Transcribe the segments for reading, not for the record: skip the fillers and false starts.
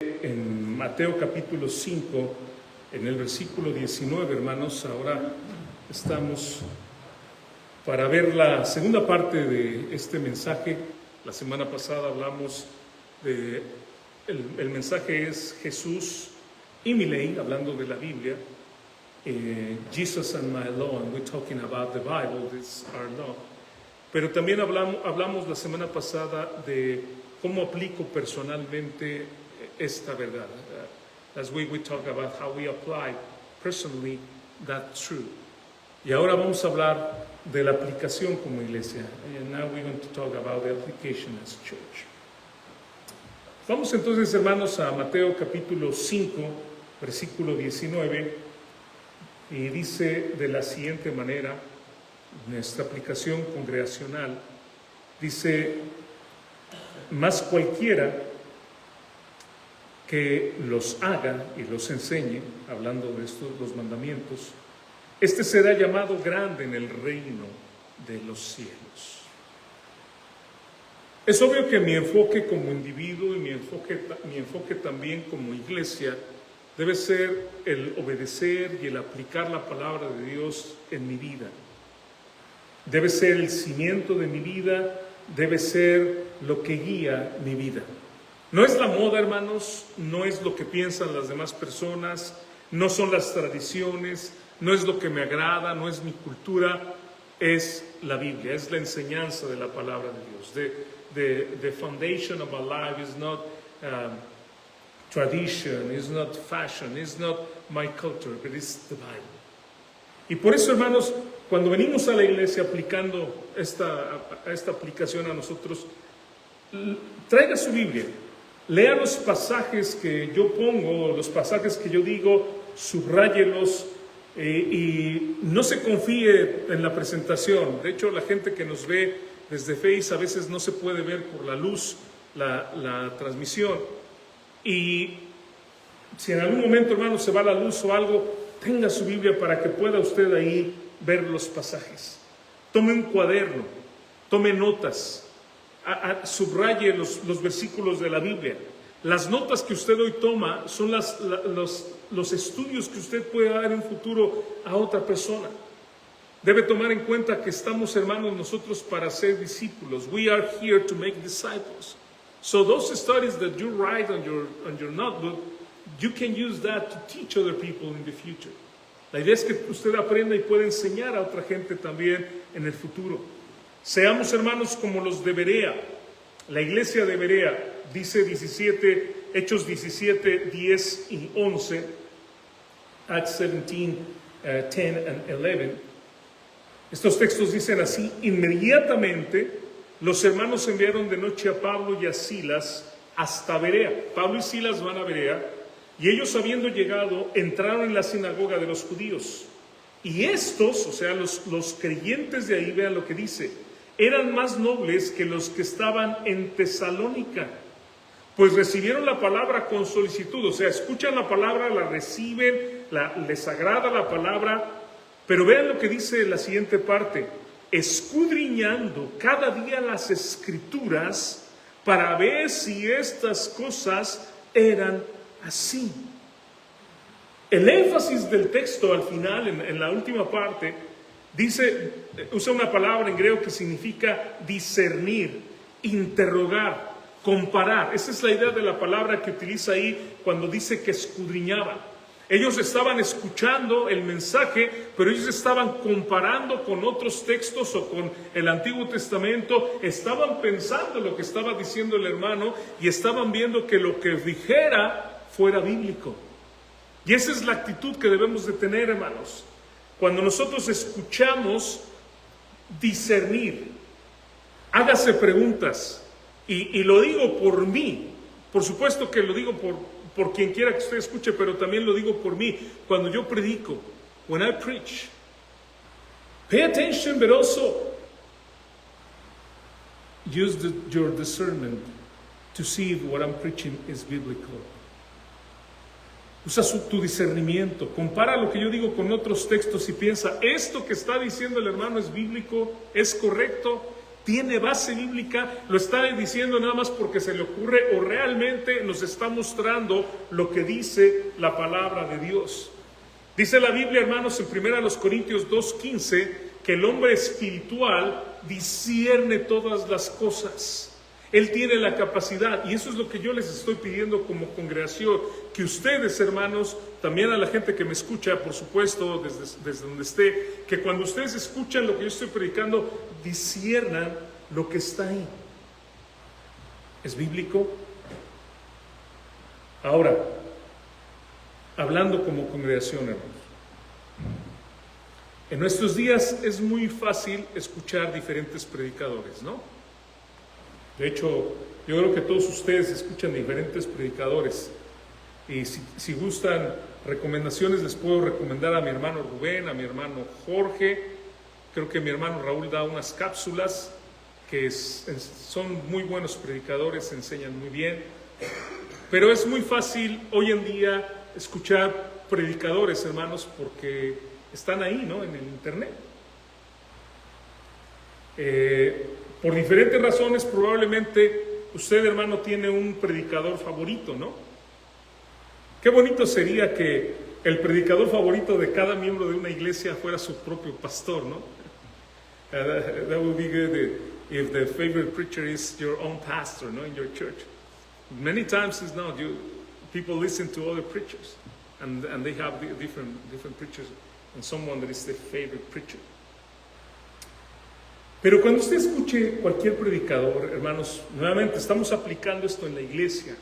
En Mateo capítulo 5, en el versículo 19, hermanos. Ahora estamos para ver la segunda parte de este mensaje. La semana pasada hablamos de, el mensaje es Jesús y mi ley, hablando de la Biblia. Jesus and my law, and we're talking about the Bible, this is our law. Pero también hablamos la semana pasada de cómo aplico personalmente esta verdad. Last week we talked about how we apply personally that truth. Y ahora vamos a hablar de la aplicación como iglesia. And now we're going to talk about the application as church. Vamos entonces, hermanos, a Mateo capítulo 5, versículo 19. Y dice de la siguiente manera, nuestra aplicación congregacional, dice: mas cualquiera que los haga y los enseñe, hablando de estos los mandamientos, este será llamado grande en el reino de los cielos. Es obvio que mi enfoque como individuo y mi enfoque también como iglesia debe ser el obedecer y el aplicar la palabra de Dios en mi vida. Debe ser el cimiento de mi vida, debe ser lo que guía mi vida. No es la moda, hermanos, no es lo que piensan las demás personas, no son las tradiciones, no es lo que me agrada, no es mi cultura, es la Biblia, es la enseñanza de la palabra de Dios. The foundation of our life is not tradition, is not fashion, is not my culture, but it's the Bible. Y por eso, hermanos, cuando venimos a la iglesia aplicando esta aplicación a nosotros, traiga su Biblia, lea los pasajes que yo pongo, los pasajes que yo digo, subráyelos y no se confíe en la presentación. De hecho, la gente que nos ve desde Face a veces no se puede ver por la luz la transmisión. Y si en algún momento, hermano, se va la luz o algo, tenga su Biblia para que pueda usted ahí ver los pasajes. Tome un cuaderno, tome notas, subraye los versículos de la Biblia. Las notas que usted hoy toma son los estudios que usted puede dar en un futuro a otra persona. Debe tomar en cuenta que estamos, hermanos, nosotros para ser discípulos. We are here to make disciples. So those studies that you write on your notebook, you can use that to teach other people in the future. La idea es que usted aprenda y pueda enseñar a otra gente también en el futuro. Seamos, hermanos, como los de Berea. La iglesia de Berea, dice Hechos 17, 10 y 11, Acts 17, 10 and 11. Estos textos dicen así: inmediatamente los hermanos enviaron de noche a Pablo y a Silas hasta Berea. Pablo y Silas van a Berea, y ellos, habiendo llegado, entraron en la sinagoga de los judíos. Y estos, o sea, los creyentes de ahí, vean lo que dice, eran más nobles que los que estaban en Tesalónica, pues recibieron la palabra con solicitud. O sea, escuchan la palabra, la reciben, les agrada la palabra. Pero vean lo que dice la siguiente parte: escudriñando cada día las escrituras para ver si estas cosas eran así. El énfasis del texto al final, en la última parte, dice, usa una palabra en griego que significa discernir, interrogar, comparar. Esa es la idea de la palabra que utiliza ahí cuando dice que escudriñaban. Ellos estaban escuchando el mensaje, pero ellos estaban comparando con otros textos o con el Antiguo Testamento. Estaban pensando lo que estaba diciendo el hermano y estaban viendo que lo que dijera fuera bíblico. Y esa es la actitud que debemos de tener, hermanos. Cuando nosotros escuchamos, discernir, hágase preguntas. Y lo digo por mí, por supuesto que lo digo por quien quiera que usted escuche, pero también lo digo por mí. Cuando yo predico, when I preach, pay attention, but also use your discernment to see if what I'm preaching is biblical. Usa tu discernimiento, compara lo que yo digo con otros textos y piensa, ¿esto que está diciendo el hermano es bíblico? ¿Es correcto? ¿Tiene base bíblica? ¿Lo está diciendo nada más porque se le ocurre o realmente nos está mostrando lo que dice la palabra de Dios? Dice la Biblia, hermanos, en 1 Corintios 2:15, que el hombre espiritual discierne todas las cosas. Él tiene la capacidad, y eso es lo que yo les estoy pidiendo como congregación, que ustedes, hermanos, también a la gente que me escucha, por supuesto, desde donde esté, que cuando ustedes escuchan lo que yo estoy predicando, disciernan lo que está ahí. ¿Es bíblico? Ahora, hablando como congregación, hermanos, en nuestros días es muy fácil escuchar diferentes predicadores, ¿no? De hecho, yo creo que todos ustedes escuchan diferentes predicadores. Y si gustan recomendaciones, les puedo recomendar a mi hermano Rubén, a mi hermano Jorge. Creo que mi hermano Raúl da unas cápsulas que son muy buenos predicadores, enseñan muy bien. Pero es muy fácil hoy en día escuchar predicadores, hermanos, porque están ahí, ¿no? En el internet. Por diferentes razones, probablemente usted, hermano, tiene un predicador favorito, ¿no? Qué bonito sería que el predicador favorito de cada miembro de una iglesia fuera su propio pastor, ¿no? That would be good if the favorite preacher is your own pastor, no, in your church. Many times it's not. People listen to other preachers, and they have different preachers, and someone that is the favorite preacher. Pero cuando usted escuche cualquier predicador, hermanos, nuevamente estamos aplicando esto en la iglesia.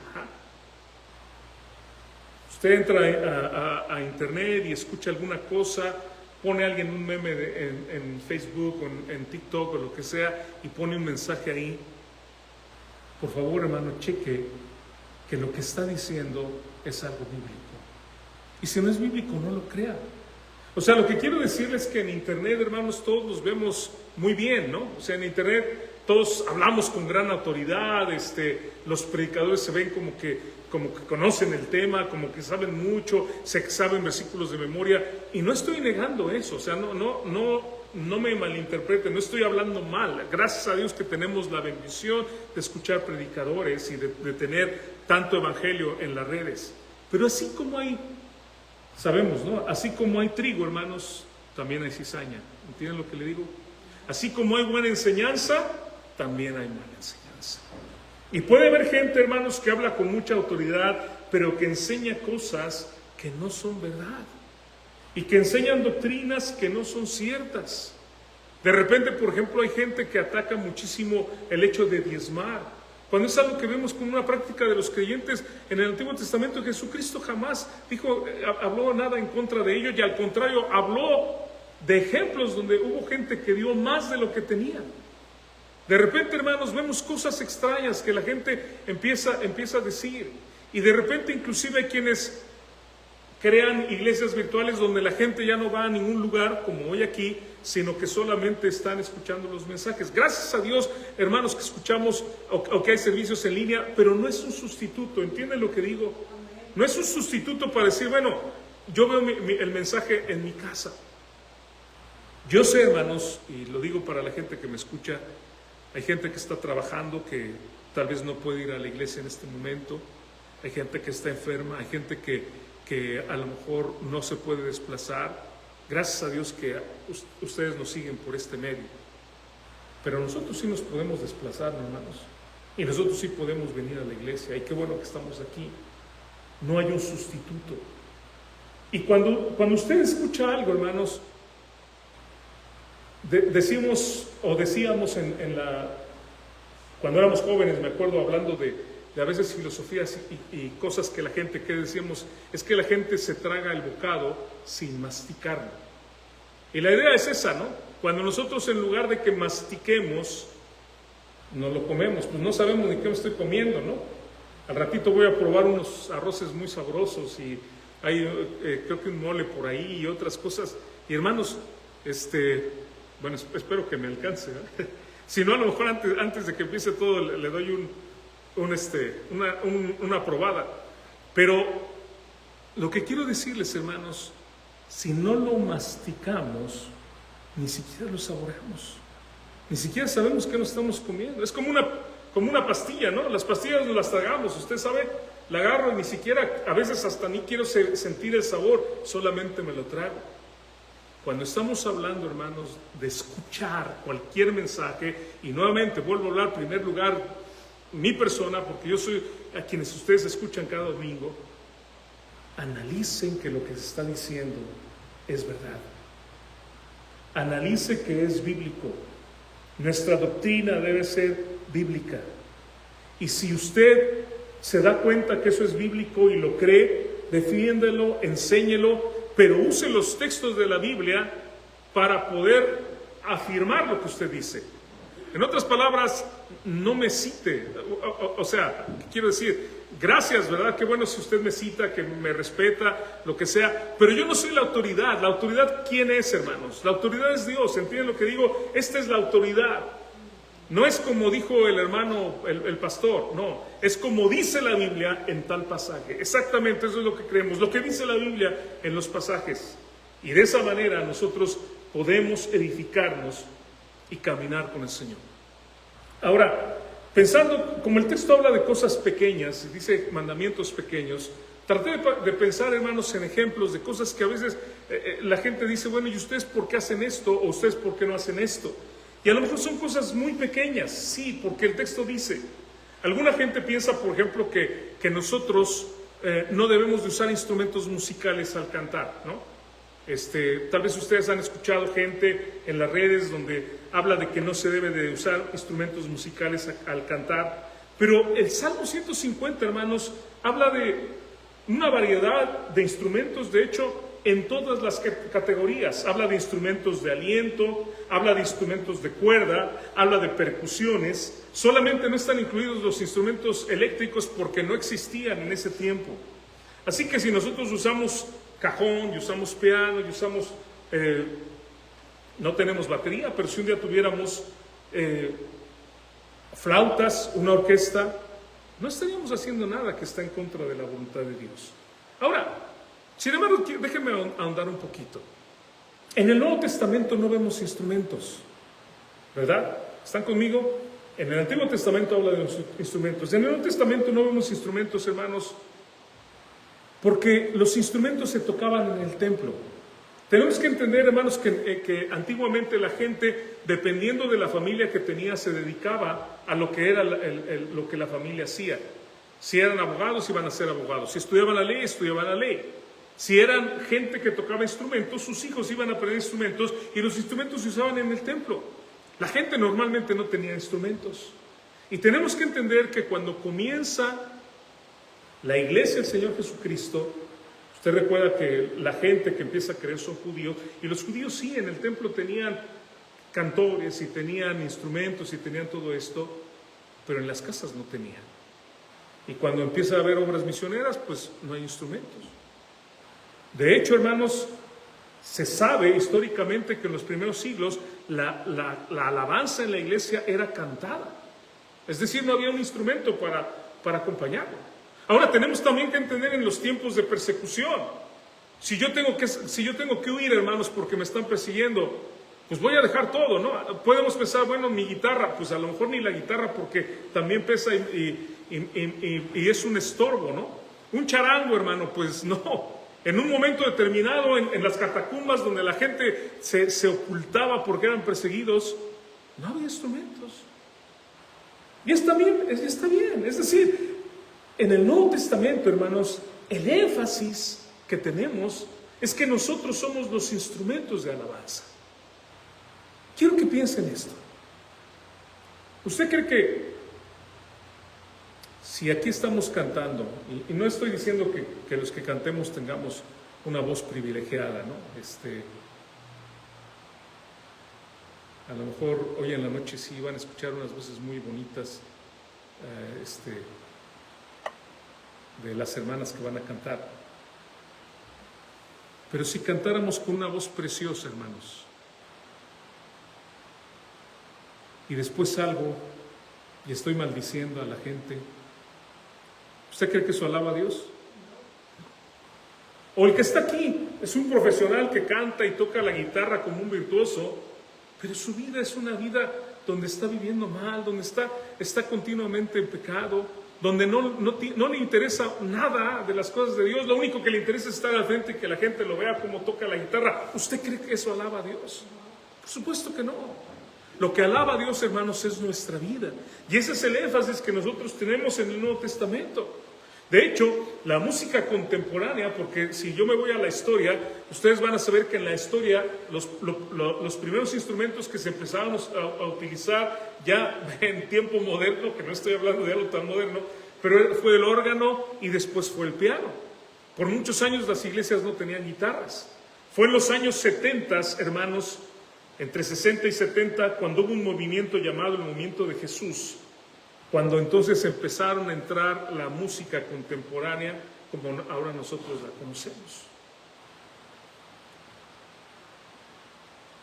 Usted entra a internet y escucha alguna cosa, pone a alguien un meme en Facebook o en TikTok o lo que sea y pone un mensaje ahí. Por favor, hermano, cheque que lo que está diciendo es algo bíblico. Y si no es bíblico, no lo crea. O sea, lo que quiero decirles es que en internet, hermanos, todos nos vemos muy bien, ¿no? O sea, en internet todos hablamos con gran autoridad, los predicadores se ven como que conocen el tema, como que saben mucho, se saben versículos de memoria, y no estoy negando eso, o sea, no me malinterpreten, no estoy hablando mal. Gracias a Dios que tenemos la bendición de escuchar predicadores y de tener tanto evangelio en las redes. Pero así como hay, sabemos, ¿no? Así como hay trigo, hermanos, también hay cizaña. ¿Entienden lo que le digo? Así como hay buena enseñanza, también hay mala enseñanza. Y puede haber gente, hermanos, que habla con mucha autoridad, pero que enseña cosas que no son verdad. Y que enseñan doctrinas que no son ciertas. De repente, por ejemplo, hay gente que ataca muchísimo el hecho de diezmar, cuando es algo que vemos como una práctica de los creyentes. En el Antiguo Testamento, Jesucristo jamás habló nada en contra de ello, y al contrario, habló de ejemplos donde hubo gente que dio más de lo que tenía. De repente, hermanos, vemos cosas extrañas que la gente empieza a decir, y de repente inclusive hay quienes crean iglesias virtuales donde la gente ya no va a ningún lugar como hoy aquí, sino que solamente están escuchando los mensajes. Gracias a Dios, hermanos, que escuchamos o que hay servicios en línea, pero no es un sustituto. ¿Entienden lo que digo? No es un sustituto para decir, bueno, yo veo el mensaje en mi casa. Yo sé, hermanos, y lo digo para la gente que me escucha, hay gente que está trabajando, que tal vez no puede ir a la iglesia en este momento, hay gente que está enferma, hay gente que a lo mejor no se puede desplazar. Gracias a Dios que ustedes nos siguen por este medio. Pero nosotros sí nos podemos desplazar, hermanos. Y nosotros sí podemos venir a la iglesia. Y qué bueno que estamos aquí. No hay un sustituto. Y cuando usted escucha algo, hermanos, decíamos cuando éramos jóvenes, me acuerdo hablando de a veces filosofías y cosas que la gente, que decíamos, es que la gente se traga el bocado sin masticarlo. Y la idea es esa, ¿no? Cuando nosotros, en lugar de que mastiquemos, nos lo comemos, pues no sabemos ni qué me estoy comiendo, ¿no? Al ratito voy a probar unos arroces muy sabrosos y hay creo que un mole por ahí y otras cosas. Y hermanos, bueno, espero que me alcance, ¿no? Si no, a lo mejor antes de que empiece todo le doy una probada. Pero lo que quiero decirles, hermanos, si no lo masticamos, ni siquiera lo saboreamos. Ni siquiera sabemos qué nos estamos comiendo. Es como una pastilla, ¿no? Las pastillas nos las tragamos, usted sabe, la agarro y ni siquiera, a veces hasta ni quiero sentir el sabor, solamente me lo trago. Cuando estamos hablando, hermanos, de escuchar cualquier mensaje, y nuevamente vuelvo a hablar en primer lugar, mi persona, porque yo soy a quienes ustedes escuchan cada domingo, analicen que lo que se está diciendo es verdad. Analice que es bíblico. Nuestra doctrina debe ser bíblica. Y si usted se da cuenta que eso es bíblico y lo cree, defiéndelo, enséñelo, pero use los textos de la Biblia para poder afirmar lo que usted dice. En otras palabras, no me cite. O sea, quiero decir, gracias, ¿verdad? Qué bueno si usted me cita, que me respeta, lo que sea. Pero yo no soy la autoridad. ¿La autoridad quién es, hermanos? La autoridad es Dios. ¿Entienden lo que digo? Esta es la autoridad. No es como dijo el hermano, el pastor. No, es como dice la Biblia en tal pasaje. Exactamente, eso es lo que creemos. Lo que dice la Biblia en los pasajes. Y de esa manera nosotros podemos edificarnos y caminar con el Señor. Ahora, pensando, como el texto habla de cosas pequeñas, dice mandamientos pequeños, traté de pensar, hermanos, en ejemplos de cosas que a veces la gente dice, bueno, ¿y ustedes por qué hacen esto? ¿O ustedes por qué no hacen esto? Y a lo mejor son cosas muy pequeñas, sí, porque el texto dice. Alguna gente piensa, por ejemplo, que nosotros no debemos de usar instrumentos musicales al cantar, ¿no? Tal vez ustedes han escuchado gente en las redes donde habla de que no se debe de usar instrumentos musicales al cantar, pero el Salmo 150, hermanos, habla de una variedad de instrumentos, de hecho, en todas las categorías. Habla de instrumentos de aliento, habla de instrumentos de cuerda, habla de percusiones. Solamente no están incluidos los instrumentos eléctricos porque no existían en ese tiempo. Así que si nosotros usamos cajón, y usamos piano, y usamos, no tenemos batería, pero si un día tuviéramos flautas, una orquesta, no estaríamos haciendo nada que está en contra de la voluntad de Dios. Ahora, sin embargo, déjenme ahondar un poquito. En el Nuevo Testamento no vemos instrumentos, ¿verdad? ¿Están conmigo? En el Antiguo Testamento habla de los instrumentos. En el Nuevo Testamento no vemos instrumentos, hermanos, porque los instrumentos se tocaban en el templo. Tenemos que entender, hermanos, que antiguamente la gente, dependiendo de la familia que tenía, se dedicaba a lo que era lo que la familia hacía. Si eran abogados, iban a ser abogados. Si estudiaban la ley, estudiaban la ley. Si eran gente que tocaba instrumentos, sus hijos iban a aprender instrumentos y los instrumentos se usaban en el templo. La gente normalmente no tenía instrumentos. Y tenemos que entender que cuando comienza la iglesia del Señor Jesucristo, usted recuerda que la gente que empieza a creer son judíos, y los judíos sí, en el templo tenían cantores y tenían instrumentos y tenían todo esto, pero en las casas no tenían. Y cuando empieza a haber obras misioneras, pues no hay instrumentos. De hecho, hermanos, se sabe históricamente que en los primeros siglos la alabanza en la iglesia era cantada. Es decir, no había un instrumento para acompañarlo. Ahora tenemos también que entender en los tiempos de persecución. Si yo tengo que huir, hermanos, porque me están persiguiendo, pues voy a dejar todo, ¿no? Podemos pensar, bueno, mi guitarra, pues a lo mejor ni la guitarra porque también pesa y es un estorbo, ¿no? Un charango, hermano, pues no. En un momento determinado, en las catacumbas donde la gente se ocultaba porque eran perseguidos, no había instrumentos. Y está bien. Es decir, en el Nuevo Testamento, hermanos, el énfasis que tenemos es que nosotros somos los instrumentos de alabanza. Quiero que piensen esto. ¿Usted cree que si aquí estamos cantando, y no estoy diciendo que los que cantemos tengamos una voz privilegiada, ¿no? A lo mejor hoy en la noche sí van a escuchar unas voces muy bonitas de las hermanas que van a cantar. Pero si cantáramos con una voz preciosa, hermanos, y después salgo y estoy maldiciendo a la gente, ¿usted cree que eso alaba a Dios? O el que está aquí es un profesional que canta y toca la guitarra como un virtuoso, pero su vida es una vida donde está viviendo mal, donde está continuamente en pecado, donde no le interesa nada de las cosas de Dios, lo único que le interesa es estar al frente y que la gente lo vea como toca la guitarra. ¿Usted cree que eso alaba a Dios? Por supuesto que no. Lo que alaba a Dios, hermanos, es nuestra vida. Y ese es el énfasis que nosotros tenemos en el Nuevo Testamento. De hecho, la música contemporánea, porque si yo me voy a la historia, ustedes van a saber que en la historia los primeros instrumentos que se empezaron a utilizar ya en tiempo moderno, que no estoy hablando de algo tan moderno, pero fue el órgano y después fue el piano. Por muchos años las iglesias no tenían guitarras. Fue en los años 70, hermanos, entre 60 y 70, cuando hubo un movimiento llamado el Movimiento de Jesús, cuando entonces empezaron a entrar la música contemporánea como ahora nosotros la conocemos.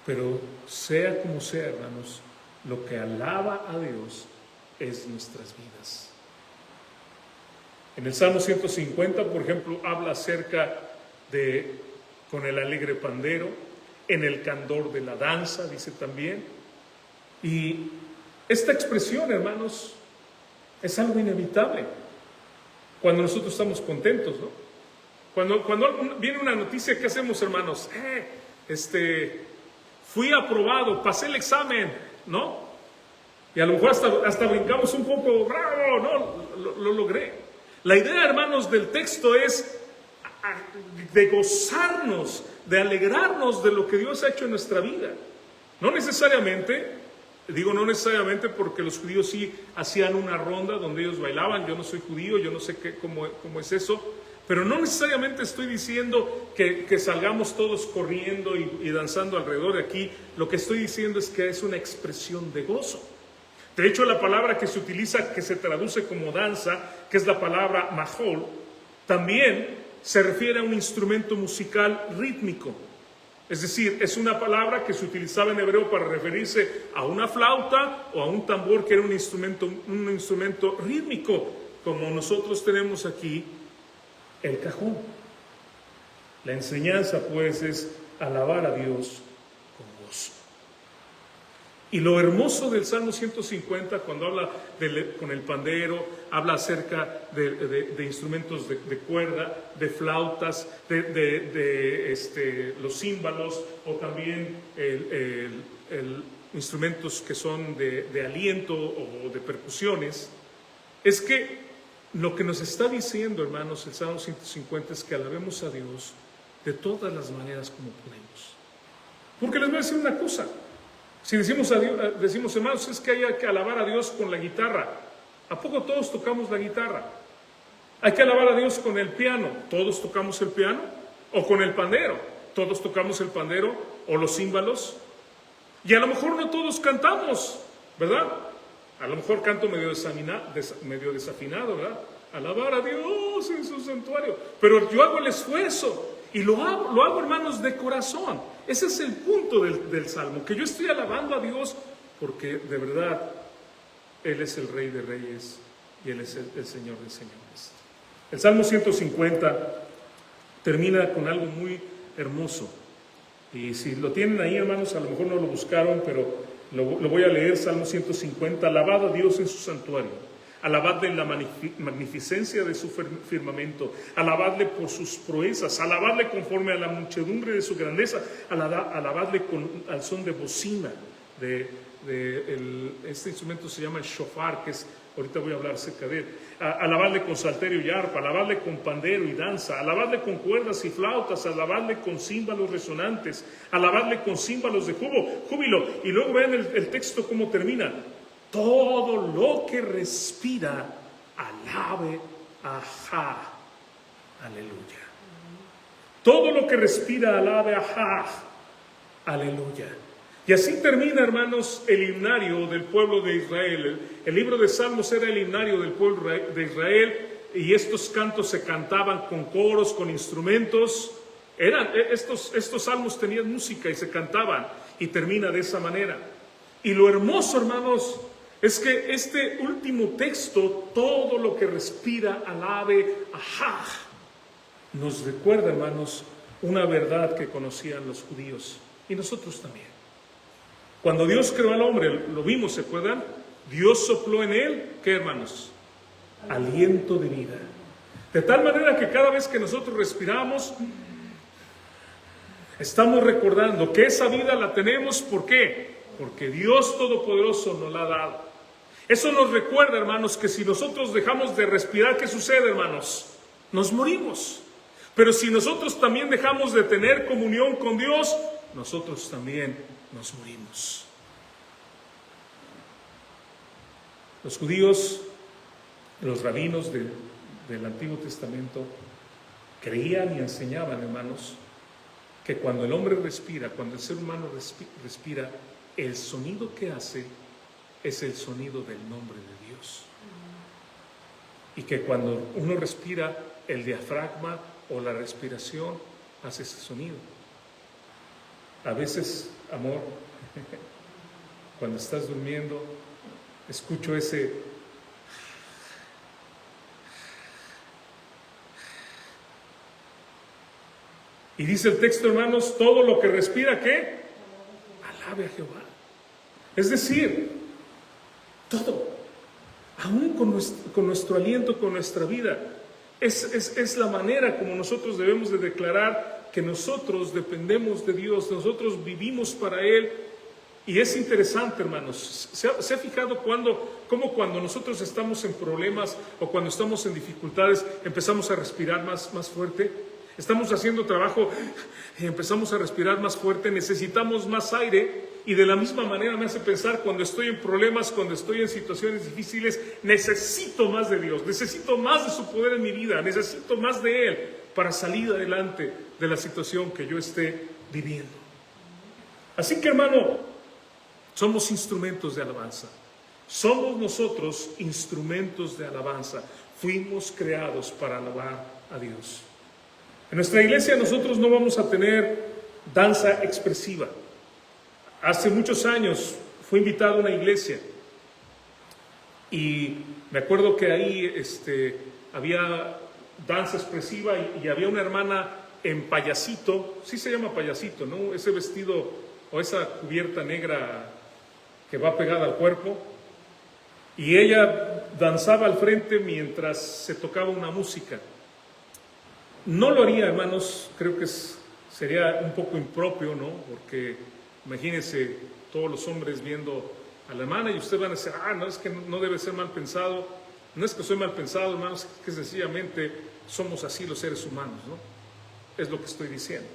Pero sea como sea, hermanos, lo que alaba a Dios es nuestras vidas. En el Salmo 150, por ejemplo, habla acerca de con el alegre pandero, en el candor de la danza, dice también. Y esta expresión, hermanos, es algo inevitable cuando nosotros estamos contentos, ¿no? Cuando viene una noticia, ¿qué hacemos, hermanos? Fui aprobado, pasé el examen, ¿no? Y a lo mejor hasta brincamos un poco, ¡bravo! ¿No? Lo logré. La idea, hermanos, del texto es de gozarnos, de alegrarnos de lo que Dios ha hecho en nuestra vida. No necesariamente porque los judíos sí hacían una ronda donde ellos bailaban. Yo no soy judío, yo no sé cómo es eso, pero no necesariamente estoy diciendo que salgamos todos corriendo y danzando alrededor de aquí. Lo que estoy diciendo es que es una expresión de gozo. De hecho, la palabra que se utiliza, que se traduce como danza, que es la palabra mahol, también se refiere a un instrumento musical rítmico. Es decir, es una palabra que se utilizaba en hebreo para referirse a una flauta o a un tambor, que era un instrumento rítmico, como nosotros tenemos aquí el cajón. La enseñanza, pues, es alabar a Dios con gozo. Y lo hermoso del Salmo 150, cuando habla con el pandero, habla acerca de instrumentos de cuerda, de flautas, los címbalos, o también instrumentos que son de aliento o de percusiones. Es que lo que nos está diciendo, hermanos, el Salmo 150 es que alabemos a Dios de todas las maneras como podemos. Porque les voy a decir una cosa. Si decimos hermanos, es que hay que alabar a Dios con la guitarra. ¿A poco todos tocamos la guitarra? Hay que alabar a Dios con el piano. ¿Todos tocamos el piano? ¿O con el pandero? ¿Todos tocamos el pandero? ¿O los címbalos? Y a lo mejor no todos cantamos, ¿verdad? A lo mejor canto medio desafinado, ¿verdad? Alabar a Dios en su santuario. Pero yo hago el esfuerzo. Y lo hago, hermanos, de corazón. Ese es el punto del Salmo, que yo estoy alabando a Dios porque de verdad Él es el Rey de Reyes y Él es el Señor de Señores. El Salmo 150 termina con algo muy hermoso. Y si lo tienen ahí, hermanos, a lo mejor no lo buscaron, pero lo voy a leer. Salmo 150. Alabad a Dios en su santuario. Alabadle en la magnificencia de su firmamento, alabadle por sus proezas, alabadle conforme a la muchedumbre de su grandeza, alabadle al son de bocina. Este instrumento se llama el shofar, que es, ahorita voy a hablar acerca de él. Alabadle con salterio y arpa, alabadle con pandero y danza, alabadle con cuerdas y flautas, alabadle con címbalos resonantes, alabadle con címbalos de júbilo. Y luego vean el texto cómo termina. Todo lo que respira, alabe a Jah. Aleluya. Todo lo que respira, alabe a Jah. Aleluya. Y así termina, hermanos, el himnario del pueblo de Israel. El libro de Salmos era el himnario del pueblo de Israel, y estos cantos se cantaban con coros, con instrumentos. Estos salmos tenían música y se cantaban, y termina de esa manera. Y lo hermoso, hermanos, es que este último texto, todo lo que respira, alabe a Jah, nos recuerda, hermanos, una verdad que conocían los judíos y nosotros también. Cuando Dios creó al hombre, lo vimos, ¿se acuerdan? Dios sopló en él, ¿qué, hermanos? Aliento de vida. De tal manera que cada vez que nosotros respiramos, estamos recordando que esa vida la tenemos, ¿por qué? Porque Dios Todopoderoso nos la ha dado. Eso nos recuerda, hermanos, que si nosotros dejamos de respirar, ¿qué sucede, hermanos? Nos morimos. Pero si nosotros también dejamos de tener comunión con Dios, nosotros también nos morimos. Los judíos, los rabinos del Antiguo Testamento, creían y enseñaban, hermanos, que cuando el hombre respira, cuando el ser humano respira, el sonido que hace es el sonido del nombre de Dios. Y que cuando uno respira, el diafragma o la respiración hace ese sonido. A veces, amor, cuando estás durmiendo, escucho ese... Y dice el texto, hermanos, todo lo que respira, ¿qué? Alabe a Jehová. Es decir, todo, aún con nuestro aliento, con nuestra vida, es la manera como nosotros debemos de declarar que nosotros dependemos de Dios, nosotros vivimos para Él. Y es interesante, hermanos, ¿se ha fijado cómo cuando nosotros estamos en problemas o cuando estamos en dificultades empezamos a respirar más fuerte? Estamos haciendo trabajo y empezamos a respirar más fuerte, necesitamos más aire, y de la misma manera me hace pensar, cuando estoy en problemas, cuando estoy en situaciones difíciles, necesito más de Dios, necesito más de su poder en mi vida, necesito más de Él para salir adelante de la situación que yo esté viviendo. Así que, hermano, somos instrumentos de alabanza. Somos nosotros instrumentos de alabanza. Fuimos creados para alabar a Dios. En nuestra iglesia nosotros no vamos a tener danza expresiva. Hace muchos años fui invitado a una iglesia y me acuerdo que ahí había danza expresiva y había una hermana en payasito, sí se llama payasito, ¿no? Ese vestido o esa cubierta negra que va pegada al cuerpo, y ella danzaba al frente mientras se tocaba una música. No lo haría, hermanos, creo que sería un poco impropio, ¿no? Porque imagínense todos los hombres viendo a la hermana y ustedes van a decir, no, es que no debe ser mal pensado. No es que soy mal pensado, hermanos, es que sencillamente somos así los seres humanos, ¿no? Es lo que estoy diciendo.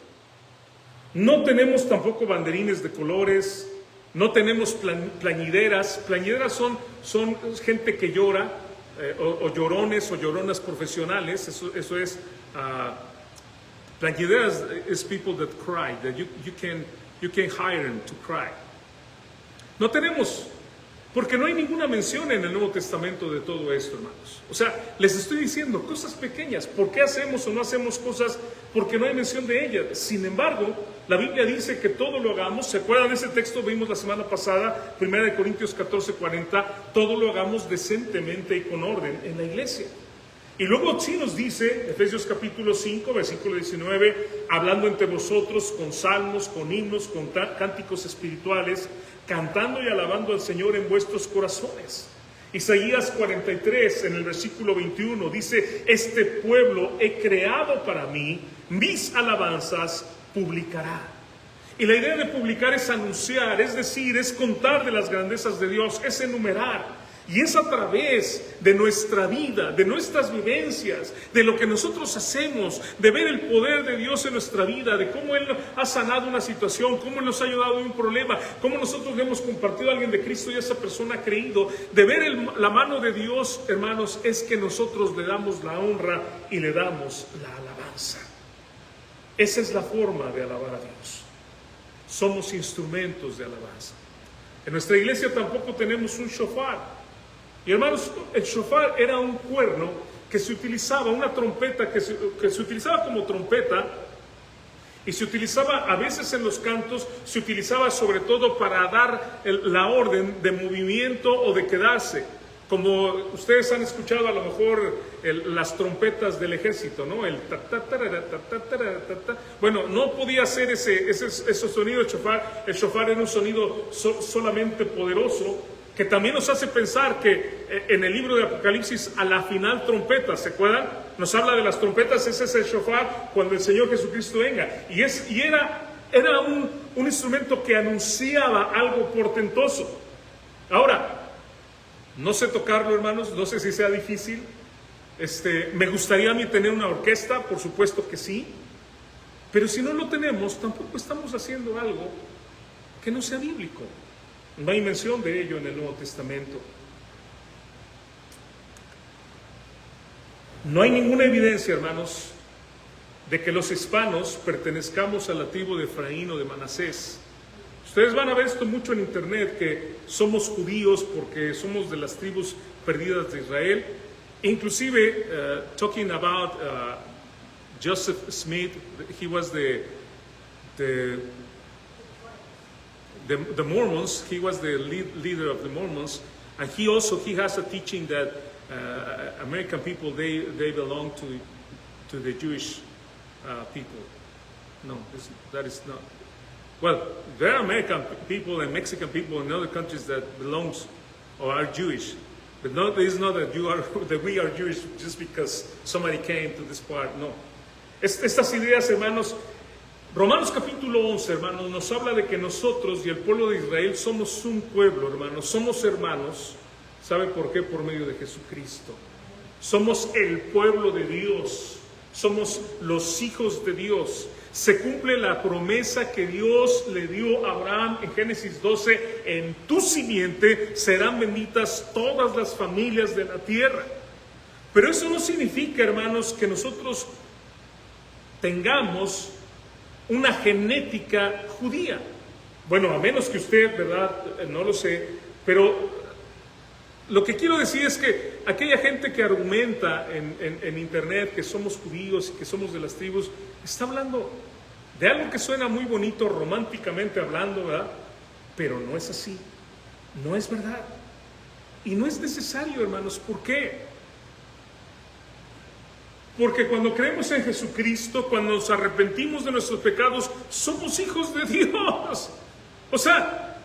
No tenemos tampoco banderines de colores, no tenemos plañideras. Plañideras son gente que llora, o llorones o lloronas profesionales. Eso es... plañideras is people that cry, that you can hire them to cry. No tenemos, porque no hay ninguna mención en el Nuevo Testamento de todo esto, hermanos. O sea, les estoy diciendo cosas pequeñas. ¿Por qué hacemos o no hacemos cosas? Porque no hay mención de ellas. Sin embargo, la Biblia dice que todo lo hagamos. ¿Se acuerdan de ese texto? Vimos la semana pasada, 1 Corintios 14:40, todo lo hagamos decentemente y con orden en la iglesia. Y luego sí nos dice, Efesios capítulo 5, versículo 19, hablando entre vosotros con salmos, con himnos, con cánticos espirituales, cantando y alabando al Señor en vuestros corazones. Isaías 43, en el versículo 21, dice, este pueblo he creado para mí, mis alabanzas publicará. Y la idea de publicar es anunciar, es decir, es contar de las grandezas de Dios, es enumerar. Y es a través de nuestra vida, de nuestras vivencias, de lo que nosotros hacemos, de ver el poder de Dios en nuestra vida, de cómo Él ha sanado una situación, cómo Él nos ha ayudado en un problema, cómo nosotros le hemos compartido a alguien de Cristo y esa persona ha creído. De ver la mano de Dios, hermanos, es que nosotros le damos la honra y le damos la alabanza. Esa es la forma de alabar a Dios. Somos instrumentos de alabanza. En nuestra iglesia tampoco tenemos un shofar. Y hermanos, el shofar era un cuerno que se utilizaba, una trompeta que se utilizaba como trompeta, y se utilizaba a veces en los cantos, se utilizaba sobre todo para dar la orden de movimiento o de quedarse. Como ustedes han escuchado a lo mejor las trompetas del ejército, ¿no? El ta, ta, tarara, ta, ta, tarara, ta, ta. Bueno, no podía hacer ese sonido del shofar. El shofar era un sonido solamente poderoso, que también nos hace pensar que en el libro de Apocalipsis, a la final trompeta, ¿se acuerdan? Nos habla de las trompetas, ese es el shofar cuando el Señor Jesucristo venga. Y era un instrumento que anunciaba algo portentoso. Ahora, no sé tocarlo, hermanos, no sé si sea difícil. Me gustaría a mí tener una orquesta, por supuesto que sí. Pero si no lo tenemos, tampoco estamos haciendo algo que no sea bíblico. No hay mención de ello en el Nuevo Testamento. No hay ninguna evidencia, hermanos, de que los hispanos pertenezcamos a la tribu de Efraín o de Manasés. Ustedes van a ver esto mucho en internet, que somos judíos porque somos de las tribus perdidas de Israel. Inclusive, talking about Joseph Smith, he was the Mormons, he was the leader of the Mormons, and he has a teaching that American people, they belong to the Jewish people. No, that is not. Well, there are American people and Mexican people in other countries that belongs or are Jewish, but it is not that that we are Jewish just because somebody came to this part. No. Estas ideas, hermanos, Romanos capítulo 11, hermanos, nos habla de que nosotros y el pueblo de Israel somos un pueblo, hermanos, somos hermanos. ¿Sabe por qué? Por medio de Jesucristo. Somos el pueblo de Dios, somos los hijos de Dios. Se cumple la promesa que Dios le dio a Abraham en Génesis 12, en tu simiente serán benditas todas las familias de la tierra. Pero eso no significa, hermanos, que nosotros tengamos una genética judía. Bueno, a menos que usted, ¿verdad? No lo sé, pero lo que quiero decir es que aquella gente que argumenta en internet que somos judíos y que somos de las tribus, está hablando de algo que suena muy bonito románticamente hablando, ¿verdad? Pero no es así, no es verdad. Y no es necesario, hermanos. ¿Por qué? Porque cuando creemos en Jesucristo, cuando nos arrepentimos de nuestros pecados, somos hijos de Dios. O sea,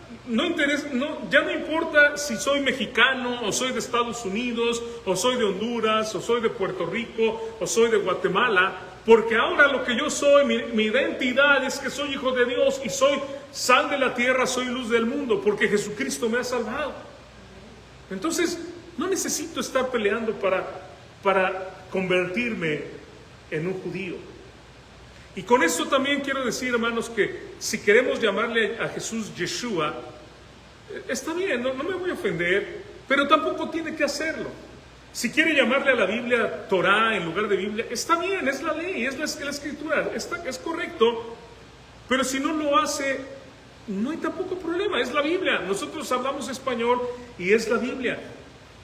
ya no importa si soy mexicano, o soy de Estados Unidos, o soy de Honduras, o soy de Puerto Rico, o soy de Guatemala, porque ahora lo que yo soy, mi identidad es que soy hijo de Dios y soy sal de la tierra, soy luz del mundo, porque Jesucristo me ha salvado. Entonces, no necesito estar peleando para convertirme en un judío. Y con esto también quiero decir, hermanos, que si queremos llamarle a Jesús Yeshua, está bien, no me voy a ofender, pero tampoco tiene que hacerlo. Si quiere llamarle a la Biblia Torah en lugar de Biblia, está bien, es la ley, es la escritura, es correcto. Pero si no lo hace, no hay tampoco problema, es la Biblia. Nosotros hablamos español y es la Biblia.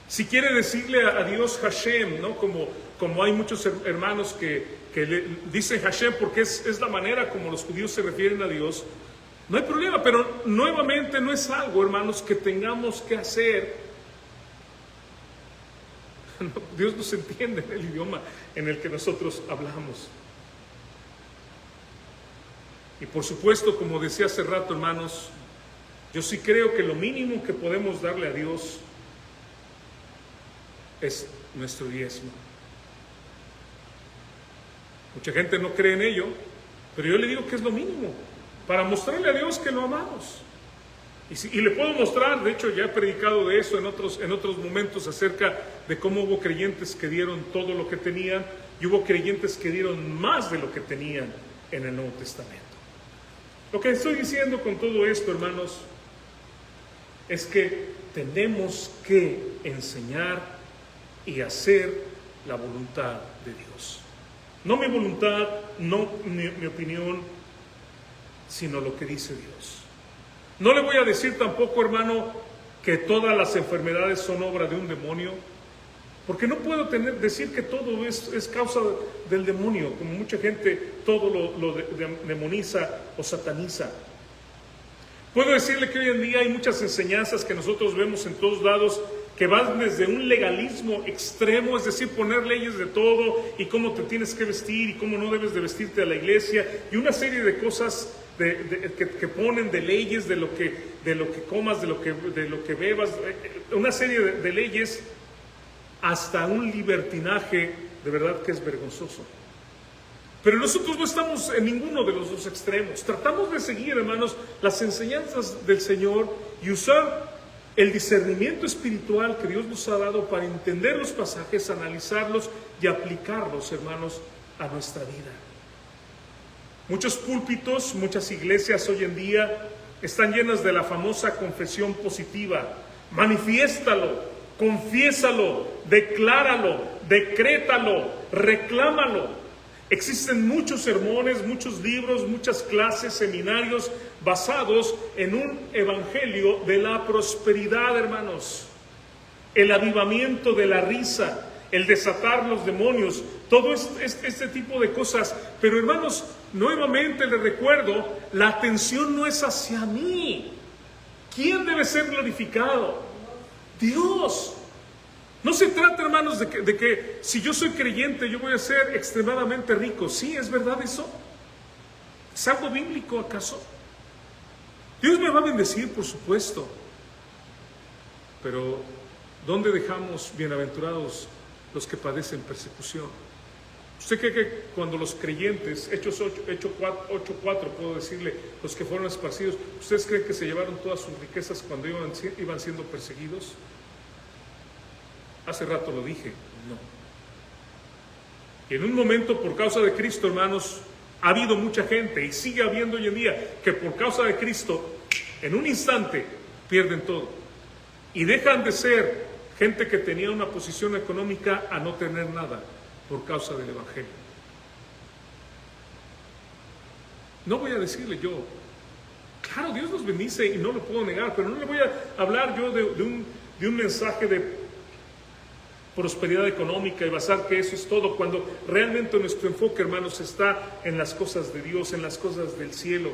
Si quiere decirle a Dios Hashem, ¿no? Como hay muchos hermanos que le dicen Hashem porque es la manera como los judíos se refieren a Dios, no hay problema, pero nuevamente no es algo, hermanos, que tengamos que hacer. Dios nos entiende en el idioma en el que nosotros hablamos. Y por supuesto, como decía hace rato, hermanos, yo sí creo que lo mínimo que podemos darle a Dios es nuestro diezmo. Mucha gente no cree en ello, pero yo le digo que es lo mínimo para mostrarle a Dios que lo amamos. Y le puedo mostrar, de hecho ya he predicado de eso en otros momentos acerca de cómo hubo creyentes que dieron todo lo que tenían y hubo creyentes que dieron más de lo que tenían en el Nuevo Testamento. Lo que estoy diciendo con todo esto, hermanos, es que tenemos que enseñar y hacer la voluntad de Dios. No mi voluntad, no mi opinión, sino lo que dice Dios. No le voy a decir tampoco, hermano, que todas las enfermedades son obra de un demonio, porque no puedo decir que todo es causa del demonio, como mucha gente todo lo demoniza o sataniza. Puedo decirle que hoy en día hay muchas enseñanzas que nosotros vemos en todos lados que van desde un legalismo extremo, es decir, poner leyes de todo y cómo te tienes que vestir y cómo no debes de vestirte a la iglesia, y una serie de cosas que ponen de leyes de lo que comas, de lo que bebas, una serie de leyes, hasta un libertinaje de verdad que es vergonzoso. Pero nosotros no estamos en ninguno de los dos extremos. Tratamos de seguir, hermanos, las enseñanzas del Señor y usar el discernimiento espiritual que Dios nos ha dado para entender los pasajes, analizarlos y aplicarlos, hermanos, a nuestra vida. Muchos púlpitos, muchas iglesias hoy en día están llenas de la famosa confesión positiva. Manifiéstalo, confiésalo, decláralo, decrétalo, reclámalo. Existen muchos sermones, muchos libros, muchas clases, seminarios basados en un evangelio de la prosperidad, hermanos. El avivamiento de la risa, el desatar los demonios, todo este tipo de cosas. Pero, hermanos, nuevamente les recuerdo, la atención no es hacia mí. ¿Quién debe ser glorificado? Dios. No se trata, hermanos, de que si yo soy creyente yo voy a ser extremadamente rico. ¿Sí es verdad eso? ¿Es algo bíblico acaso? Dios me va a bendecir, por supuesto. Pero ¿dónde dejamos bienaventurados los que padecen persecución? ¿Usted cree que cuando los creyentes, Hechos 8:4, puedo decirle, los que fueron esparcidos, ¿ustedes creen que se llevaron todas sus riquezas cuando iban siendo perseguidos? Hace rato lo dije, no. Y en un momento, por causa de Cristo, hermanos, ha habido mucha gente, y sigue habiendo hoy en día, que por causa de Cristo, en un instante, pierden todo. Y dejan de ser gente que tenía una posición económica a no tener nada por causa del Evangelio. No voy a decirle yo, claro, Dios nos bendice y no lo puedo negar, pero no le voy a hablar yo de un mensaje de prosperidad económica y basar que eso es todo, cuando realmente nuestro enfoque, hermanos, está en las cosas de Dios, en las cosas del cielo,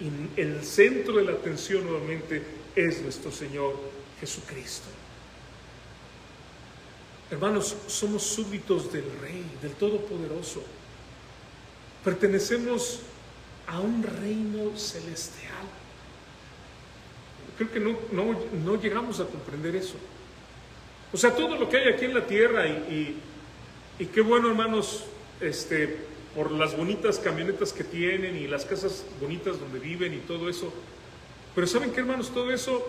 y el centro de la atención nuevamente es nuestro Señor Jesucristo. Hermanos, somos súbditos del Rey, del Todopoderoso. Pertenecemos a un reino celestial. Creo que no llegamos a comprender eso. O sea, todo lo que hay aquí en la tierra y qué bueno, hermanos, por las bonitas camionetas que tienen y las casas bonitas donde viven y todo eso. Pero ¿saben qué, hermanos? Todo eso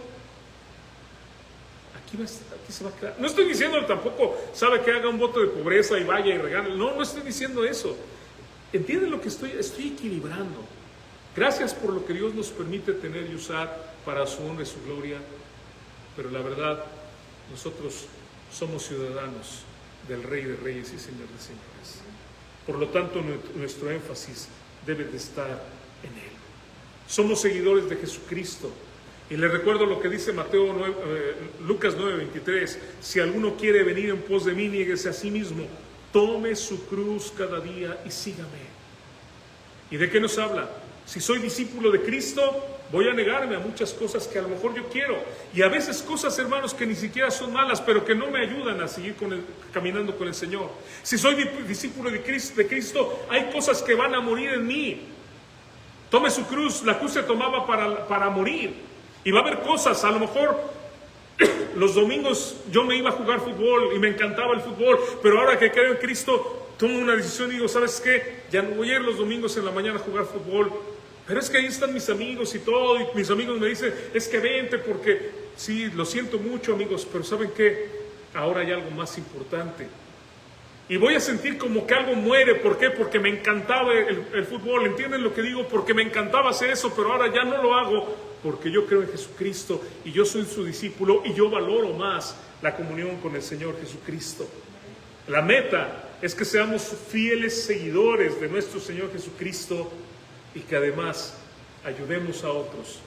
aquí se va a quedar. No estoy diciendo tampoco, sabe, que haga un voto de pobreza y vaya y regale. No estoy diciendo eso. ¿Entienden lo que estoy equilibrando? Gracias por lo que Dios nos permite tener y usar para su honra y su gloria. Pero la verdad, nosotros somos ciudadanos del Rey de Reyes y Señor de Señores. Por lo tanto, nuestro énfasis debe de estar en Él. Somos seguidores de Jesucristo. Y les recuerdo lo que dice Lucas 9:23. Si alguno quiere venir en pos de mí, niéguese a sí mismo. Tome su cruz cada día y sígame. ¿Y de qué nos habla? Si soy discípulo de Cristo, voy a negarme a muchas cosas que a lo mejor yo quiero. Y a veces cosas, hermanos, que ni siquiera son malas, pero que no me ayudan a seguir caminando con el Señor. Si soy discípulo de Cristo, hay cosas que van a morir en mí. Tome su cruz. La cruz se tomaba para morir. Y va a haber cosas, a lo mejor los domingos yo me iba a jugar fútbol y me encantaba el fútbol, pero ahora que creo en Cristo, tomo una decisión y digo, ¿sabes qué? Ya no voy a ir los domingos en la mañana a jugar fútbol. Pero es que ahí están mis amigos y todo, y mis amigos me dicen, es que vente porque, sí, lo siento mucho, amigos, pero ¿saben qué? Ahora hay algo más importante. Y voy a sentir como que algo muere. ¿Por qué? Porque me encantaba el fútbol. ¿Entienden lo que digo? Porque me encantaba hacer eso, pero ahora ya no lo hago porque yo creo en Jesucristo y yo soy su discípulo y yo valoro más la comunión con el Señor Jesucristo. La meta es que seamos fieles seguidores de nuestro Señor Jesucristo y que además ayudemos a otros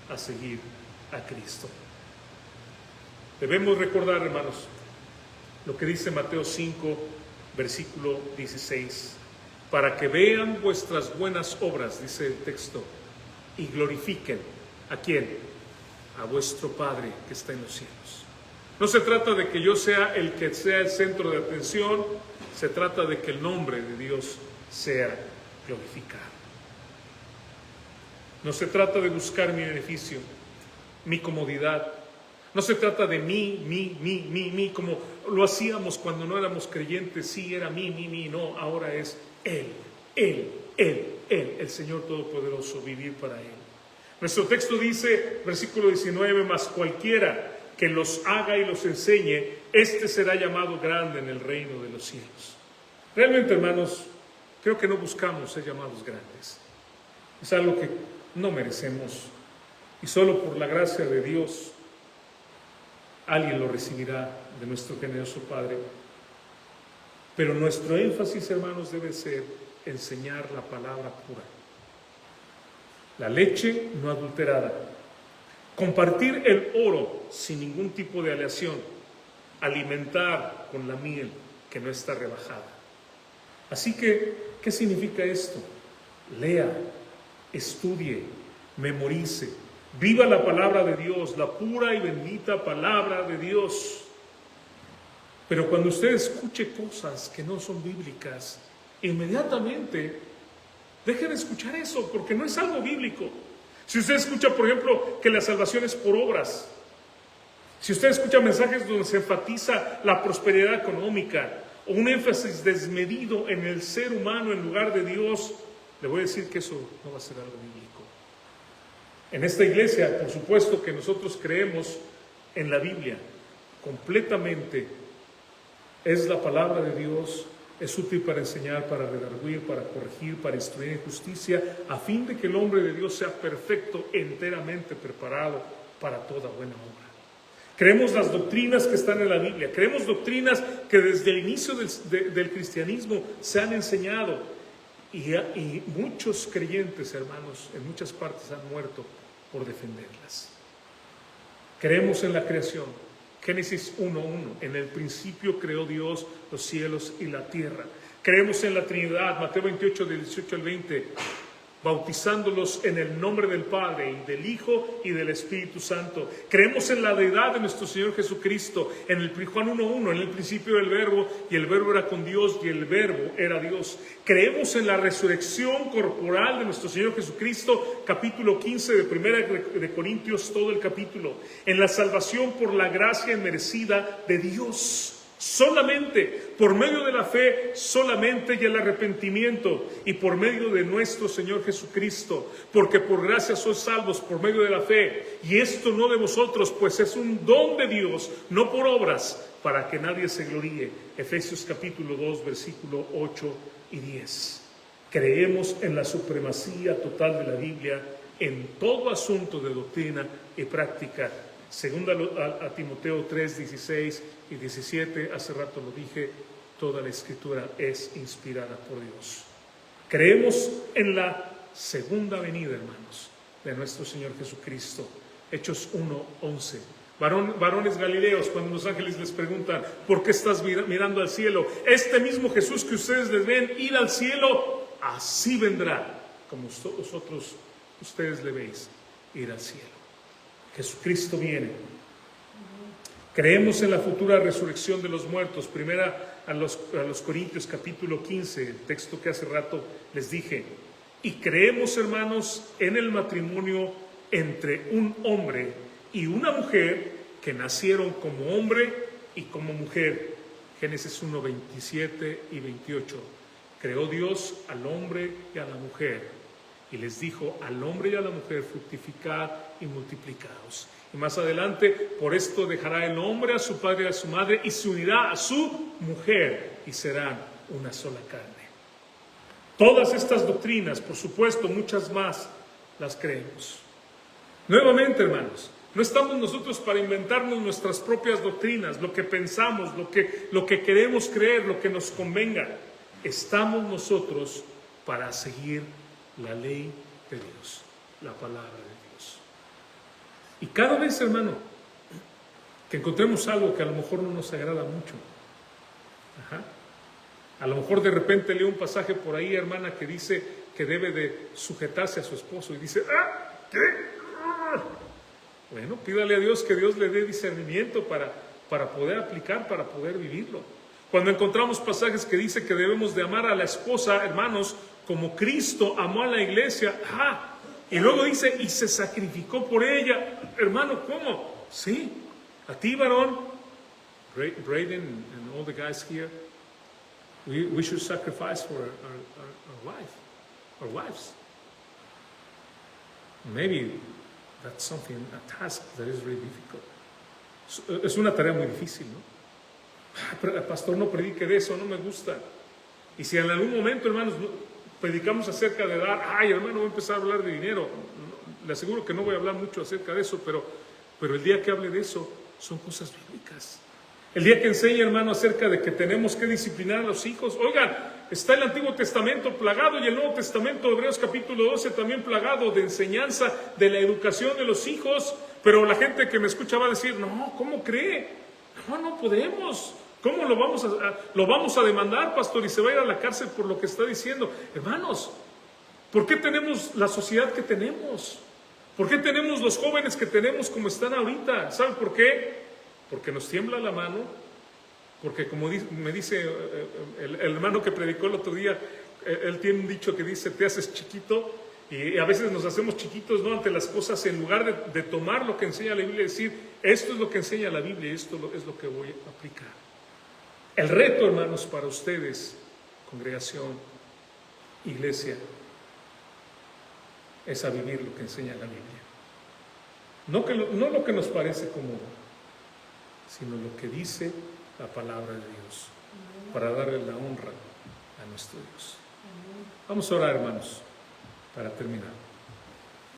a seguir a Cristo. Debemos recordar, hermanos, lo que dice Mateo 5, versículo 16. Para que vean vuestras buenas obras, dice el texto, y glorifiquen, ¿a quién? A vuestro Padre que está en los cielos. No se trata de que yo sea el que sea el centro de atención, se trata de que el nombre de Dios sea glorificado. No se trata de buscar mi beneficio, mi comodidad. No se trata de mí, como lo hacíamos cuando no éramos creyentes. Sí, era mí, no, ahora es Él, el Señor Todopoderoso, vivir para Él. Nuestro texto dice, versículo 19, mas cualquiera que los haga y los enseñe, este será llamado grande en el reino de los cielos. Realmente, hermanos, creo que no buscamos ser llamados grandes. Es algo que no merecemos y solo por la gracia de Dios alguien lo recibirá de nuestro generoso Padre. Pero nuestro énfasis, hermanos, debe ser enseñar la palabra pura, la leche no adulterada, compartir el oro sin ningún tipo de aleación, alimentar con la miel que no está rebajada. Así que, ¿qué significa esto? Lea, estudie, memorice, viva la palabra de Dios, la pura y bendita palabra de Dios. Pero cuando usted escuche cosas que no son bíblicas, inmediatamente deje de escuchar eso, porque no es algo bíblico. Si usted escucha, por ejemplo, que la salvación es por obras, si usted escucha mensajes donde se enfatiza la prosperidad económica o un énfasis desmedido en el ser humano en lugar de Dios, le voy a decir que eso no va a ser algo bíblico. En esta iglesia, por supuesto que nosotros creemos en la Biblia completamente. Es la palabra de Dios, es útil para enseñar, para redarguir, para corregir, para instruir en justicia, a fin de que el hombre de Dios sea perfecto, enteramente preparado para toda buena obra. Creemos las doctrinas que están en la Biblia, creemos doctrinas que desde el inicio del cristianismo se han enseñado, y muchos creyentes, hermanos, en muchas partes han muerto por defenderlas. Creemos en la creación. Génesis 1:1, en el principio creó Dios los cielos y la tierra. Creemos en la Trinidad, Mateo 28, del 18 al 20, bautizándolos en el nombre del Padre y del Hijo y del Espíritu Santo. Creemos en la deidad de nuestro Señor Jesucristo, en el Juan 1:1, en el principio del Verbo, y el Verbo era con Dios, y el Verbo era Dios. Creemos en la resurrección corporal de nuestro Señor Jesucristo, capítulo 15 de 1 de Corintios, todo el capítulo. En la salvación por la gracia inmerecida de Dios. Solamente por medio de la fe, solamente y el arrepentimiento, y por medio de nuestro Señor Jesucristo, porque por gracia sois salvos por medio de la fe, y esto no de vosotros, pues es un don de Dios, no por obras, para que nadie se gloríe. Efesios capítulo 2, versículo 8 y 10. Creemos en la supremacía total de la Biblia en todo asunto de doctrina y práctica. Segunda a Timoteo 3, 16 y 17, hace rato lo dije, toda la Escritura es inspirada por Dios. Creemos en la segunda venida, hermanos, de nuestro Señor Jesucristo. Hechos 1:11. Varones galileos, cuando los ángeles les preguntan, ¿por qué estás mirando al cielo? Este mismo Jesús que ustedes les ven ir al cielo, así vendrá, como ustedes le veis ir al cielo. Jesucristo viene. Creemos en la futura resurrección de los muertos. Primera a los Corintios capítulo 15, el texto que hace rato les dije. Y creemos, hermanos, en el matrimonio entre un hombre y una mujer que nacieron como hombre y como mujer. Génesis 1, 27 y 28. Creó Dios al hombre y a la mujer. Y les dijo al hombre y a la mujer, fructificad y multiplicaos. Y más adelante, por esto dejará el hombre a su padre y a su madre y se unirá a su mujer y serán una sola carne. Todas estas doctrinas, por supuesto, muchas más, las creemos. Nuevamente, hermanos, no estamos nosotros para inventarnos nuestras propias doctrinas, lo que pensamos, lo que queremos creer, lo que nos convenga. Estamos nosotros para seguir la ley de Dios, la palabra de Dios. Y cada vez, hermano, que encontremos algo que a lo mejor no nos agrada mucho, a lo mejor de repente leo un pasaje por ahí, hermana, que dice que debe de sujetarse a su esposo y dice, ¿qué? Bueno, pídale a Dios que Dios le dé discernimiento para para poder aplicar, para poder vivirlo. Cuando encontramos pasajes que dice que debemos de amar a la esposa, hermanos, como Cristo amó a la iglesia, y luego dice, y se sacrificó por ella. Hermano, ¿cómo? Sí, a ti, varón, Braden and all the guys here, we should sacrifice for our wives. Maybe that's something, a task that is really difficult. Es una tarea muy difícil, ¿no? Pastor, no predique de eso, no me gusta. Y si en algún momento, hermanos, predicamos acerca de dar, hermano, voy a empezar a hablar de dinero. Le aseguro que no voy a hablar mucho acerca de eso, pero el día que hable de eso, son cosas bíblicas. El día que enseñe, hermano, acerca de que tenemos que disciplinar a los hijos. Oigan, está el Antiguo Testamento plagado y el Nuevo Testamento, Hebreos capítulo 12, también plagado de enseñanza de la educación de los hijos. Pero la gente que me escucha va a decir, no, ¿cómo cree? No podemos. ¿Cómo lo vamos a demandar, pastor? Y se va a ir a la cárcel por lo que está diciendo. Hermanos, ¿por qué tenemos la sociedad que tenemos? ¿Por qué tenemos los jóvenes que tenemos como están ahorita? ¿Saben por qué? Porque nos tiembla la mano, porque como me dice el hermano que predicó el otro día, él tiene un dicho que dice, te haces chiquito, y a veces nos hacemos chiquitos, ¿no?, ante las cosas, en lugar de tomar lo que enseña la Biblia y decir, esto es lo que enseña la Biblia y esto es lo que voy a aplicar. El reto, hermanos, para ustedes, congregación, iglesia, es a vivir lo que enseña la Biblia. No lo que nos parece cómodo, sino lo que dice la palabra de Dios, para darle la honra a nuestro Dios. Vamos a orar, hermanos, para terminar.